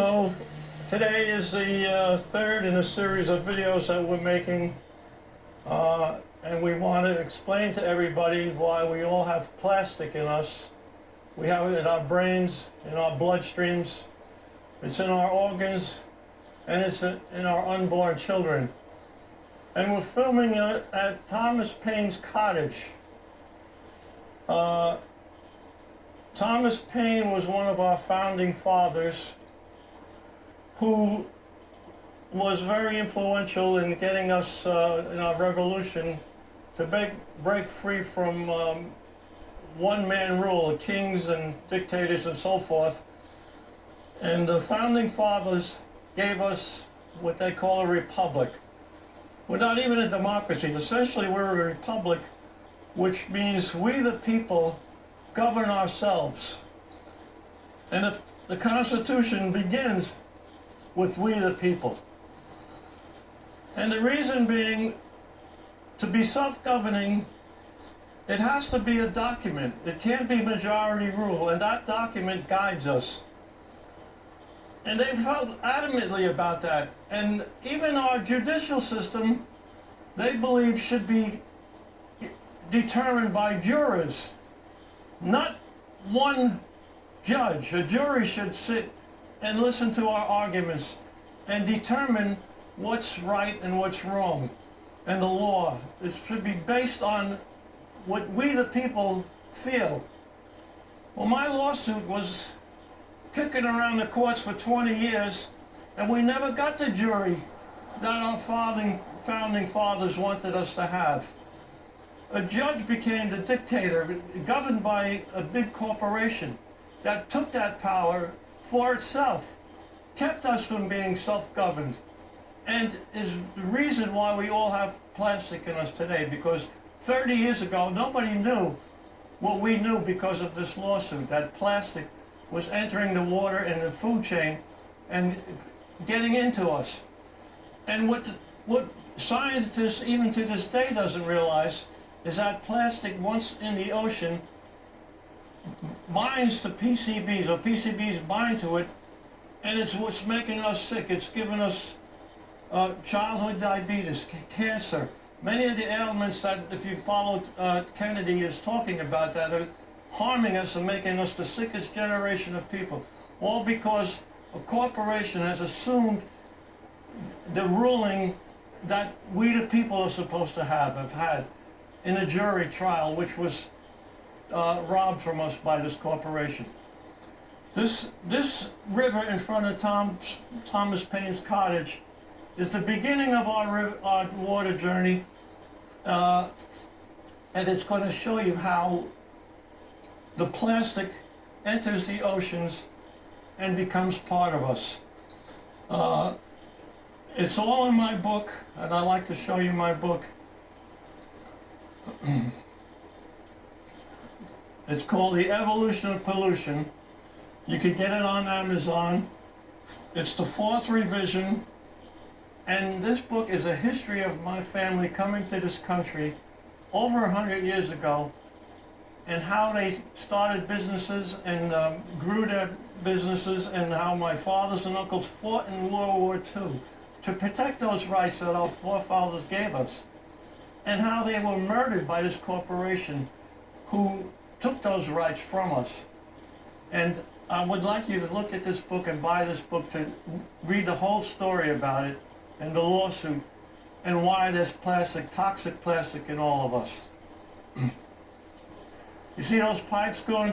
So today is the third in a series of videos that we're making, and we want to explain to everybody why we all have plastic in us. We have it in our brains, in our bloodstreams, it's in our organs, and it's in our unborn children. And we're filming at Thomas Paine's cottage. Thomas Paine was one of our founding fathers who was very influential in getting us in our revolution to break free from one-man rule, kings and dictators and so forth. And the founding fathers gave us what they call a republic. We're not even a democracy. Essentially, we're a republic, which means we the people govern ourselves. And if the Constitution begins with we the people. And the reason being, to be self-governing, it has to be a document. It can't be majority rule, and that document guides us. And they felt adamantly about that. And even our judicial system, they believe, should be determined by jurors, not one judge. A jury should sit and listen to our arguments and determine what's right and what's wrong. And the law, it should be based on what we the people feel. Well, my lawsuit was kicking around the courts for 20 years, and we never got the jury that our founding fathers wanted us to have. A judge became the dictator, governed by a big corporation that took that power for itself, kept us from being self-governed, and is the reason why we all have plastic in us today, because 30 years ago, nobody knew what we knew because of this lawsuit, that plastic was entering the water and the food chain and getting into us. And what scientists, even to this day, doesn't realize is that plastic, once in the ocean, binds to PCBs, or PCBs bind to it, and it's what's making us sick. It's giving us childhood diabetes, cancer, many of the ailments that, if you followed Kennedy is talking about, that are harming us and making us the sickest generation of people, all because a corporation has assumed the ruling that we the people are supposed to have had in a jury trial, which was robbed from us by this corporation. This river in front of Thomas Paine's cottage is the beginning of our water journey, and it's going to show you how the plastic enters the oceans and becomes part of us. It's all in my book, and I'd like to show you my book. It's called The Evolution of Pollution. You can get it on Amazon. It's the 4th revision, and this book is a history of my family coming to this country over 100 years ago, and how they started businesses and grew their businesses, and how my fathers and uncles fought in World War II to protect those rights that our forefathers gave us, and how they were murdered by this corporation who took those rights from us. And I would like you to look at this book and buy this book to read the whole story about it and the lawsuit and why there's plastic, toxic plastic in all of us. You see those pipes going